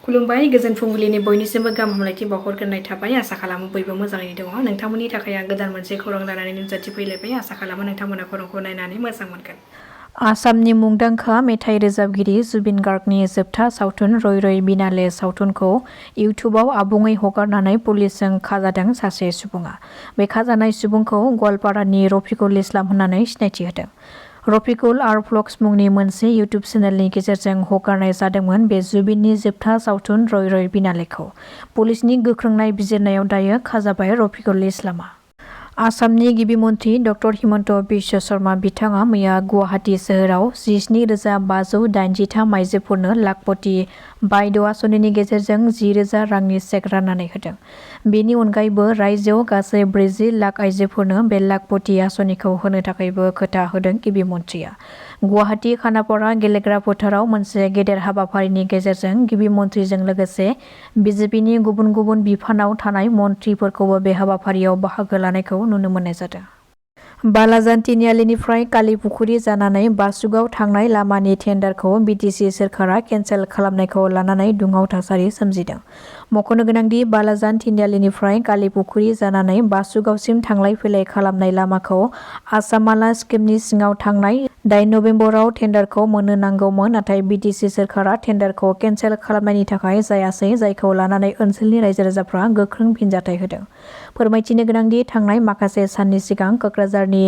खुलुमबाय गोजोन फुंबिलिनि बयनिसिमबो गाहाम हामलायथि बावहरग्रोनाय थाबाय आसा खालामो बयबो मोजाङै दङ नोंथांमोननि थाखाय आं गोदान मोनसे खौरां लानानै नुजाथि फैलायबाय आसा खालामो नोंथांमोना खौरांखौ नायनानै मोजां मोनगोन। आसामनि मुंदांखा मेथाइ रोजाबगिरि जुबिन गार्गनि जोबथा सावथुन रय रय बिनाले सावथुनखौ इउटुबाव आबुङै हगारनानै पुलिसजों खाजादों सासे सुबुङा। बे खाजानाय सुबुंखौ गवालपारानि रफिकुल इस्लाम होननानै सिनायथि होदों। रफिकुल आर्ट व्लग्स मुंनि मोनसे इउटुब चेनेलनि गेजेरजों हगारनाय जादोंमोन बे जुबिननि जोबथा सावथुन रय रय बिनालेखौ। पुलिसनि गोख्रों नायबिजिरनायाव दायो खाजाबाय रफिकुल इस्लामआ। आसामनि गिबि मन्थ्रि डक्टर हिमन्त बिश्व शर्मा बिथाङा मैया गुवाहाटी सोहोराव 17,583 आइजोफोरनो लाखपति बायद' आसनिनि गेजेरजों 10,000 रांनि चेक राननानै होदों। बेनि अनगायैबो रायजोआव गासै 40 लाख आइजोफोरनो बे लाखपति आसनिखौ होनो थाखायबो खोथा होदों गिबि मन्थ्रिया। गुवाहाटी खानापारा गेलेग्रा फोथाराव मोनसे गेदेर हाबाफारिनि गेजेरजों गिबि मन्थ्रिजों लोगोसे बिजेपिनि गुबुन गुबुन बिफानाव थानाय मन्थ्रिफोरखौबो बे हाबाफारियाव बाहागो लानायखौ नुनो मोननाय जादों। बालाजान तिनिआलिनिफ्राय कालीपुखुरी जानानै बासुगाव थांनाय लामानि टेन्डारखौ बिटिसि सोरखारा केन्सेल खालामनायखौ लानानै दुंहाव थासारि सोमजिदों। मख'नो गोनांदि बालाजान तिनिआलिनिफ्राय कालीपुखुरी जानानै बासुगावसिम थांलाय फैलाय खालामनाय लामाखौ आसामाला स्किमनि सिङाव थांनाय 8 नभेम्बराव टेन्डारखौ मोननो नांगौमोन नाथाय बिटिसि सोरखारा टेन्डारखौ केन्सेल खालामनायनि थाखाय जायासै जायखौ लानानै ओनसोलनि रायजो राजाफ्रा गोख्रों फिनजाथाय होदों। फोरमायथिनो गोनांदि थांनाय माखासे साननि सिगां क'क्राझारनि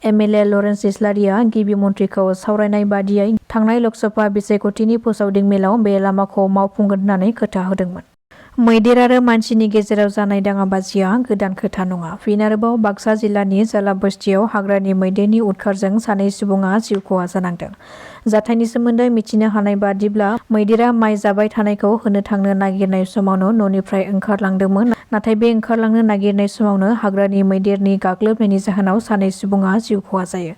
एमएलए लरेन्स इस्लारिया गिबि मन्थ्रिखौ सावरायनाय बादियै थांनाय लकसभा बिसायख'थिनि फोसावदिं मेलाव बे लामाखौ मावफुंगोन होननानै खोथा होदोंमोन। मैदेर आरो मानसिनि गेजेराव जानाय दाङाबाजिया गोदान खोथा नङा। फिन आरोबाव बाक्सा जिल्लानि जालाबस्तियाव हाग्रानि मैदेरनि उदखारजों सानै सुबुङा जिउ खहा जानांदों। जाथायनि सोमोन्दै मिथिनो हानाय बादिब्ला मैदेरा माइ जाबाय थानायखौ होनो थांनो नागिरनाय समावनो न'निफ्राय ओंखारलांदोंमोन नाथाय बे ओंखारलांनो नागिरनाय समावनो हाग्रानि मैदेरनि गाग्लोबनायनि जाहोनाव सानै सुबुङा जिउ खहा जायो।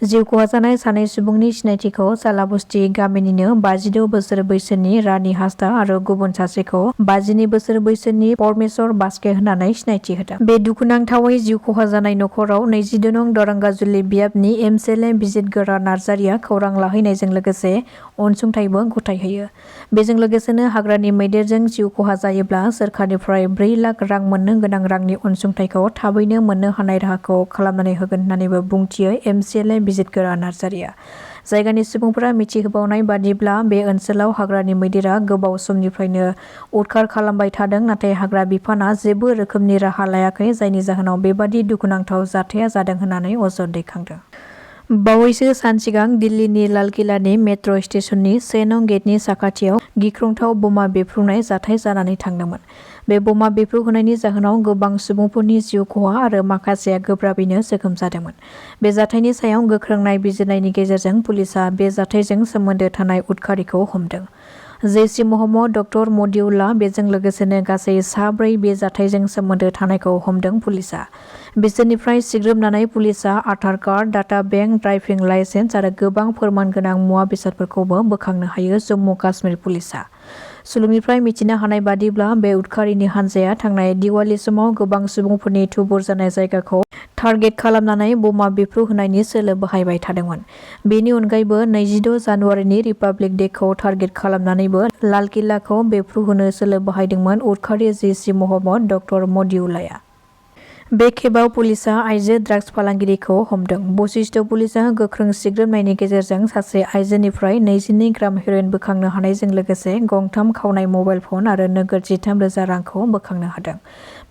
जिउ खहा जानाय सानै सुबुंनि सिनायथिखौ जालाबस्ति गामिनिनो 52 बोसोर बैसोनि रानि हासदा आरो गुबुन सासेखौ 52 बोसोर बैसोनि परमेश्वर बास्के होननानै सिनायथि होदों। बे दुखुनांथावै जिउ खहा जानाय नखराव 22 नं दरंगाजुलि बियाबनि एमसेले बिजितगोरा नार्जारिया खौरां लाहैनायजों लोगोसे अनसुंथाइबो गथायहोयो। बेजों लोगोसेनो हाग्रानि मैदेरजों जिउ खहा जायोब्ला सोरखारनिफ्राय 4 लाख रां मोननो गोनां रांनि अनसुंथाइखौ थाबैनो मोननो हानाय राहाखौ खालामनानै होगोन होननानैबो बुंथियो एमसेले बिजितगोरा नार्जारिया। जायगानि सुबुंफोरा मिथिहोबावनाय बादिब्ला बे ओनसोलाव हाग्रानि मैदेरा गोबाव समनिफ्रायनो उदखार खालामबाय थादों नाथाय हाग्रा बिफाना जेबो रोखोमनि राहा लायाखै जायनि जाहोनाव बेबादि दुखुनांथाव जाथाया जादों होननानै अजद दैखांदों। बावैसो सान सिगां दिल्लीनि लालकिलानि मेट्र' स्टेशननि 1 नं गेटनि साखाथियाव गिख्रंथाव बमा बेफ्रुनाय जाथाय जानानै थांदोंमोन। बे बमा बेफ्रुहोनायनि जाहोनाव गोबां सुबुंफोरनि जिउ खहा आरो माखासेया गोब्राबैनो जोखोम जादोंमोन। बे जाथायनि सायाव गोख्रों नायबिजिरनायनि गेजेरजों पुलिसआ बे जाथायजों सोमोन्दो थानाय उदखारिखौ हमदों। जैश महम्मद डक्टर मदिउल्ला बेजों लोगोसेनो गासै 4 बे जाथायजों सोमोन्दो थानायखौ हमदों पुलिसआ। बिसोरनिफ्राय सिग्रोमनानै पुलिसआ Aadhaar card, data bank, driving licence आरो गोबां फोरमान गोनां मुवा बेसादफोरखौबो बोखांनो हायो जम्मु काश्मीर पुलिसआ। सुलुंनिफ्राय मिथिनो हानाय बादिब्ला बे उदखारिनि हानजाया थांनाय दिवाली समाव गोबां सुबुंफोरनि थुबुर जानाय जायगाखौ टार्गेट खालामनानै बमा बेफ्रुहोनायनि सोलो बाहायबाय थादोंमोन। बेनि अनगायैबो 26 जानुवारिनि रिपाब्लिक डेखौ टार्गेट खालामनानैबो लालकिल्लाखौ बेफ्रुहोनो सोलो बाहायदोंमोन उदखारि जैश महम्मद डक्टर मदिउल्लाया। बे खेबाव पुलिसआ आइजो ड्राग्स फालांगिरिखौ हमदों। बशिष्ट पुलिसआ गोख्रों सिग्रोमनायनि गेजेरजों सासे आइजोनिफ्राय 22 ग्राम हेर'इन बोखांनो हानायजों लोगोसे गंथाम खावनाय मबाइल फन आरो नोगोद 13,000 रांखौ बोखांनो हादों।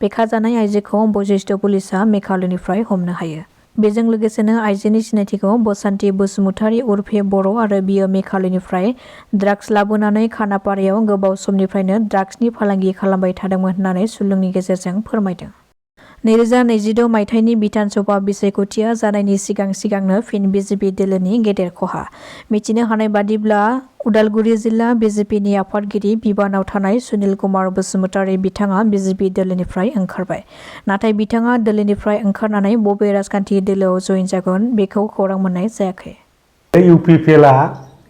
बे खाजानाय आइजोखौ बशिष्ट पुलिसआ मेघालयनिफ्राय हमनो हायो। बेजों लोगोसेनो आइजोनि सिनायथिखौ बसन्ती बसुमतारी उर्फे बर' आरो बियो मेघालयनिफ्राय ड्राग्स लाबोनानै खानापारायाव गोबाव समनिफ्रायनो ड्राग्सनि फालांगि खालामबाय थादोंमोन होननानै सुलुंनि गेजेरजों फोरमायदों। 2026 मायथाइनि बिधान सभा बिसायख'थिया जानायनि सिगांनो फिन बिजेपि दोलोनि गेदेर खहा। मिथिनो हानाय बादिब्ला उदालगुरि जिल्ला बिजेपिनि आफादगिरि बिबानाव थानाय सुनिल कुमार बसुमतारी बिथाङा बिजेपि दोलोनिफ्राय ओंखारबाय। नाथाय बिथाङा दोलोनिफ्राय ओंखारनानै बबे राजखान्थि दोलोआव जयेन जागोन बेखौ खौरां मोननाय जायाखै। UPPL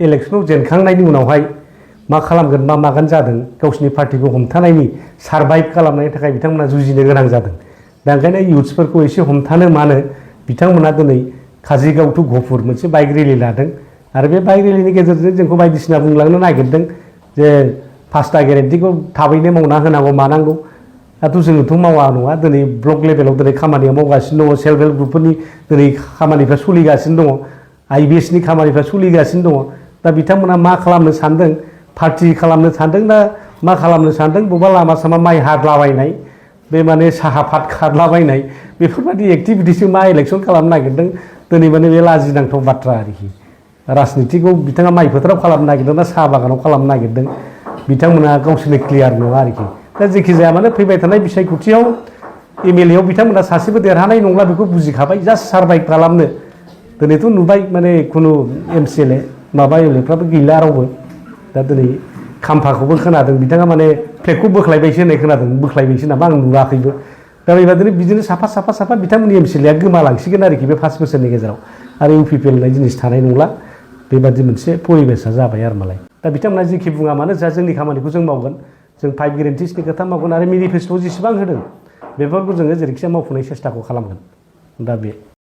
इलेक्सनाव जेनखांनायनि उनावहाय मा खालामगोन मा मागोन जादों गावसिनि पार्टिखौ हमथानायनि सारभाइभ खालामनायनि थाखाय बिथांमोना जुजिनो गोनां जादों। दा ओंखायनो इयुथ्सफोरखौ एसे हमथानो मानो बिथांमोना दिनै काजिगाव टु गहपुर मोनसे बाइक रेलि लादों आरो बे बाइक रेलिनि गेजेरजों जोंखौ बायदिसिना बुंलांनो नागिरदों जे 5टा गेरेन्टिखौ थाबैनो मावना होनांगौ मानांगौ दाथ' जोङोथ' मावा नङा दिनै ब्लक लेभेलाव दिनै खामानिया मावगासिनो दङ सेल्फ हेल्प ग्रुपफोरनि दिनै खामानिफ्रा सोलिगासिनो दङ IBSनि खामानिफ्रा सोलिगासिनो दङ दा बिथांमोना मा खालामनो सानदों पार्टि खालामनो सानदों ना मा खालामनो सानदों बबेबा लामा सामा माइ हादलाबायनाय बे माने साहा पात खारलाबायनाय बेफोरबायदि एक्टिभिटिसजों मा इलेक्सन खालामनो नागिरदों दिनै माने बे लाजिनांथाव बाथ्रा आरोखि राजनितिखौ बिथाङा माइ फोथाराव खालामनो नागिरदों ना साहा बागानाव खालामनो नागिरदों बिथांमोना गावसोरनो क्लियार नङा आरोखि दा जेखि जाया माने फैबाय थानाय बिसायख'थियाव MLA आव बिथांमोना सासेबो देरहानाय नंला बेखौ बुजिखाबाय जास्ट सारभाइभ खालामनो दिनैथ' नुबाय माने खुनु MCLA माबा MLAफ्राबो गैला रावबो दा दिनै खाम्फाखौबो खोनादों बिथाङा माने फ्लेगखौ बोख्लायबायसो होननाय खोनादों बोख्लायबायसो नामा आं नुवाखैबो दा बेबादिनो बिदिनो साफा बिथांमोननि MCLA गोमालांसिगोन आरोखि बे 5 बोसोरनि गेजेराव आरो UPPL होननाय जिनिस थानाय नंला बेबादि मोनसे परिबेसा जाबाय आरो मालाय दा बिथांमोना जेखि बुङा मानो जा जोंनि खामानिखौ जों मावगोन जों 5 गेरेन्टिसनि खोथा मावगोन आरो मेनिफेस्ट'आव जेसेबां होदों बेफोरखौ जोङो जेरैखिजाया मावफुंनाय सेस्टाखौ खालामगोन दा बे